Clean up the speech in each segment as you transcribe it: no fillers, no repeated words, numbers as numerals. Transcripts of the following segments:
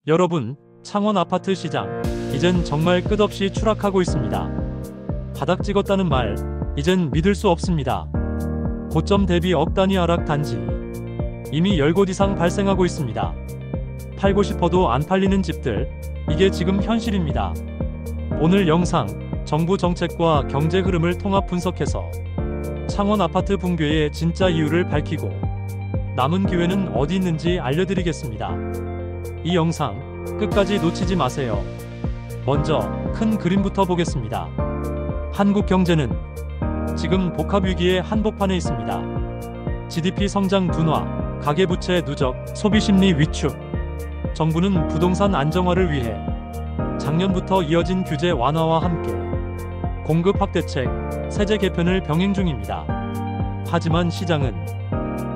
여러분, 창원 아파트 시장, 이젠 정말 끝없이 추락하고 있습니다. 바닥 찍었다는 말, 이젠 믿을 수 없습니다. 고점 대비 억 단위 하락 단지, 이미 10곳 이상 발생하고 있습니다. 팔고 싶어도 안 팔리는 집들, 이게 지금 현실입니다. 오늘 영상, 정부 정책과 경제 흐름을 통합 분석해서 창원 아파트 붕괴의 진짜 이유를 밝히고 남은 기회는 어디 있는지 알려드리겠습니다. 이 영상 끝까지 놓치지 마세요. 먼저 큰 그림부터 보겠습니다. 한국 경제는 지금 복합위기의 한복판에 있습니다. GDP 성장 둔화, 가계부채 누적, 소비심리 위축. 정부는 부동산 안정화를 위해 작년부터 이어진 규제 완화와 함께 공급 확대책, 세제 개편을 병행 중입니다. 하지만 시장은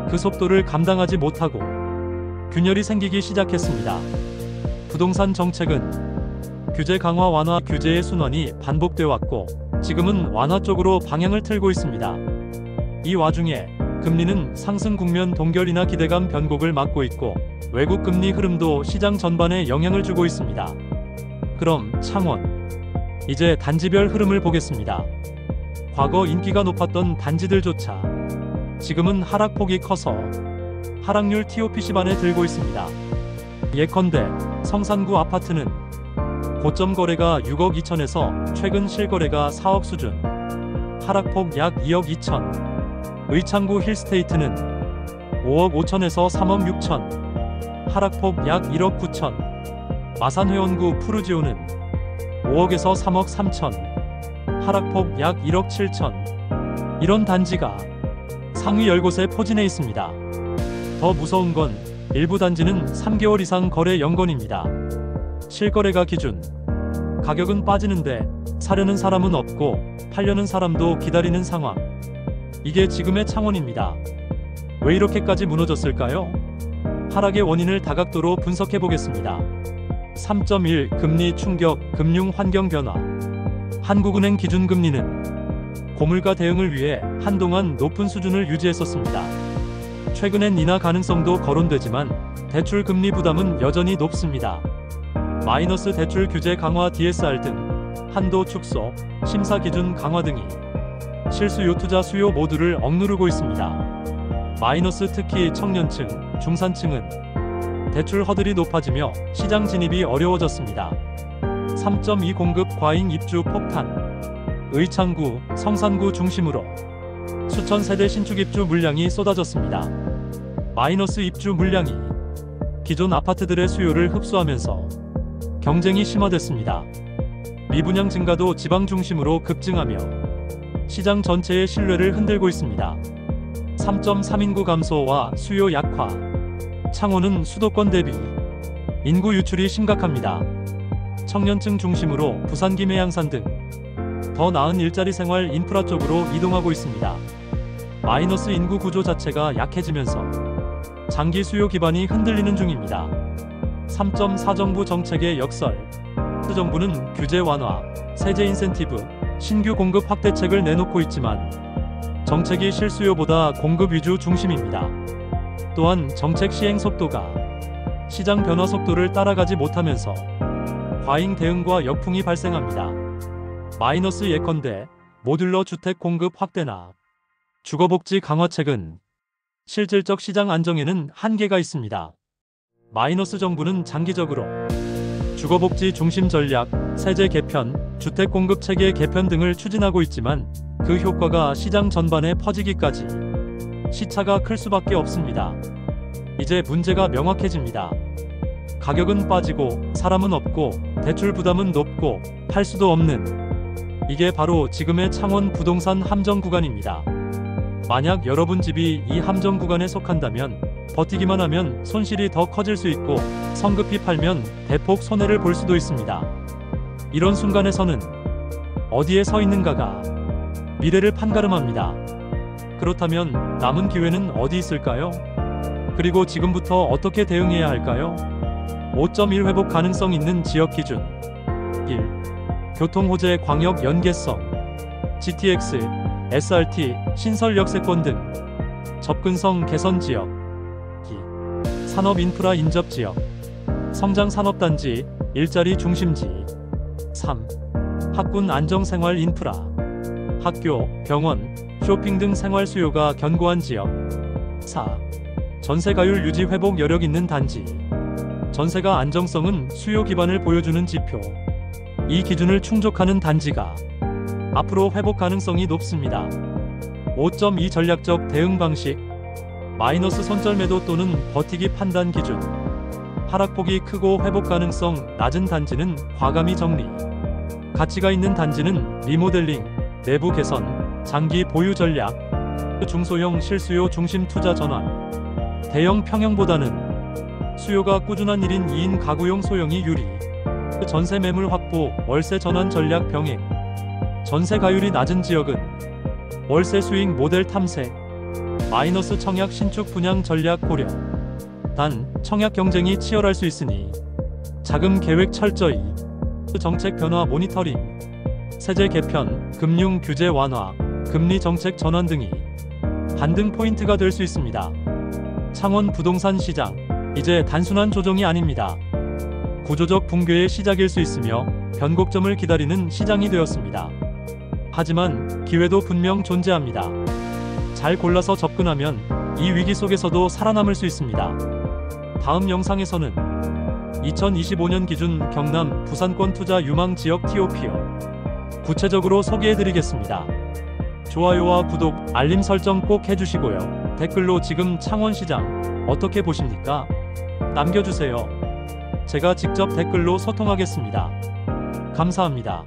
그 속도를 감당하지 못하고 균열이 생기기 시작했습니다. 부동산 정책은 규제 강화 완화 규제의 순환이 반복되어 왔고 지금은 완화 쪽으로 방향을 틀고 있습니다. 이 와중에 금리는 상승 국면 동결이나 기대감 변곡을 맞고 있고 외국 금리 흐름도 시장 전반에 영향을 주고 있습니다. 그럼 창원, 이제 단지별 흐름을 보겠습니다. 과거 인기가 높았던 단지들조차 지금은 하락폭이 커서 하락률 TOPC반에 들고 있습니다. 예컨대 성산구 아파트는 고점 거래가 6억 2천에서 최근 실거래가 4억 수준, 하락폭 약 2억 2천. 의창구 힐스테이트는 5억 5천에서 3억 6천, 하락폭 약 1억 9천. 마산회원구 푸르지오는 5억에서 3억 3천, 하락폭 약 1억 7천. 이런 단지가 상위 10곳에 포진해 있습니다. 더 무서운 건 일부 단지는 3개월 이상 거래 연건입니다. 실거래가 기준, 가격은 빠지는데 사려는 사람은 없고 팔려는 사람도 기다리는 상황. 이게 지금의 창원입니다. 왜 이렇게까지 무너졌을까요? 하락의 원인을 다각도로 분석해 보겠습니다. 3.1 금리 충격, 금융 환경 변화. 한국은행 기준금리는 고물가 대응을 위해 한동안 높은 수준을 유지했었습니다. 최근엔 인하 가능성도 거론되지만 대출 금리 부담은 여전히 높습니다. 마이너스 대출 규제 강화 DSR 등 한도 축소, 심사 기준 강화 등이 실수요 투자 수요 모두를 억누르고 있습니다. 마이너스 특히 청년층, 중산층은 대출 허들이 높아지며 시장 진입이 어려워졌습니다. 3.2 공급 과잉 입주 폭탄. 의창구, 성산구 중심으로 수천 세대 신축 입주 물량이 쏟아졌습니다. 마이너스 입주 물량이 기존 아파트들의 수요를 흡수하면서 경쟁이 심화됐습니다. 미분양 증가도 지방 중심으로 급증하며 시장 전체의 신뢰를 흔들고 있습니다. 3.3 인구 감소와 수요 약화. 창원은 수도권 대비 인구 유출이 심각합니다. 청년층 중심으로 부산 김해양산 등 더 나은 일자리 생활 인프라 쪽으로 이동하고 있습니다. 마이너스 인구 구조 자체가 약해지면서 장기 수요 기반이 흔들리는 중입니다. 3.4 정부 정책의 역설. 정부는 규제 완화, 세제 인센티브, 신규 공급 확대책을 내놓고 있지만 정책이 실수요보다 공급 위주 중심입니다. 또한 정책 시행 속도가 시장 변화 속도를 따라가지 못하면서 과잉 대응과 역풍이 발생합니다. 마이너스 예컨대 모듈러 주택 공급 확대나 주거복지 강화책은 실질적 시장 안정에는 한계가 있습니다. 마이너스 정부는 장기적으로 주거복지 중심 전략, 세제 개편, 주택 공급 체계 개편 등을 추진하고 있지만 그 효과가 시장 전반에 퍼지기까지 시차가 클 수밖에 없습니다. 이제 문제가 명확해집니다. 가격은 빠지고 사람은 없고 대출 부담은 높고 팔 수도 없는, 이게 바로 지금의 창원 부동산 함정 구간입니다. 만약 여러분 집이 이 함정 구간에 속한다면 버티기만 하면 손실이 더 커질 수 있고 성급히 팔면 대폭 손해를 볼 수도 있습니다. 이런 순간에서는 어디에 서 있는가가 미래를 판가름합니다. 그렇다면 남은 기회는 어디 있을까요? 그리고 지금부터 어떻게 대응해야 할까요? 5.1 회복 가능성 있는 지역 기준. 1. 교통호재 광역 연계성, GTX, SRT, 신설 역세권 등 접근성 개선 지역. 2. 산업 인프라 인접 지역. 성장산업단지, 일자리 중심지. 3. 학군 안정생활 인프라. 학교, 병원, 쇼핑 등 생활 수요가 견고한 지역. 4. 전세가율 유지 회복 여력 있는 단지. 전세가 안정성은 수요 기반을 보여주는 지표. 이 기준을 충족하는 단지가 앞으로 회복 가능성이 높습니다. 5.2 전략적 대응 방식. 마이너스 손절 매도 또는 버티기 판단 기준. 하락폭이 크고 회복 가능성 낮은 단지는 과감히 정리. 가치가 있는 단지는 리모델링, 내부 개선, 장기 보유 전략. 중소형 실수요 중심 투자 전환. 대형 평형보다는 수요가 꾸준한 1인 2인 가구용 소형이 유리. 전세 매물 확보, 월세 전환 전략 병행. 전세 가율이 낮은 지역은 월세 수익 모델 탐색. 마이너스 청약 신축 분양 전략 고려. 단, 청약 경쟁이 치열할 수 있으니 자금 계획 철저히. 정책 변화 모니터링. 세제 개편, 금융 규제 완화, 금리 정책 전환 등이 반등 포인트가 될 수 있습니다. 창원 부동산 시장, 이제 단순한 조정이 아닙니다. 구조적 붕괴의 시작일 수 있으며 변곡점을 기다리는 시장이 되었습니다. 하지만 기회도 분명 존재합니다. 잘 골라서 접근하면 이 위기 속에서도 살아남을 수 있습니다. 다음 영상에서는 2025년 기준 경남, 부산권 투자 유망 지역 TOPO 구체적으로 소개해드리겠습니다. 좋아요와 구독, 알림 설정 꼭 해주시고요. 댓글로 지금 창원시장 어떻게 보십니까? 남겨주세요. 제가 직접 댓글로 소통하겠습니다. 감사합니다.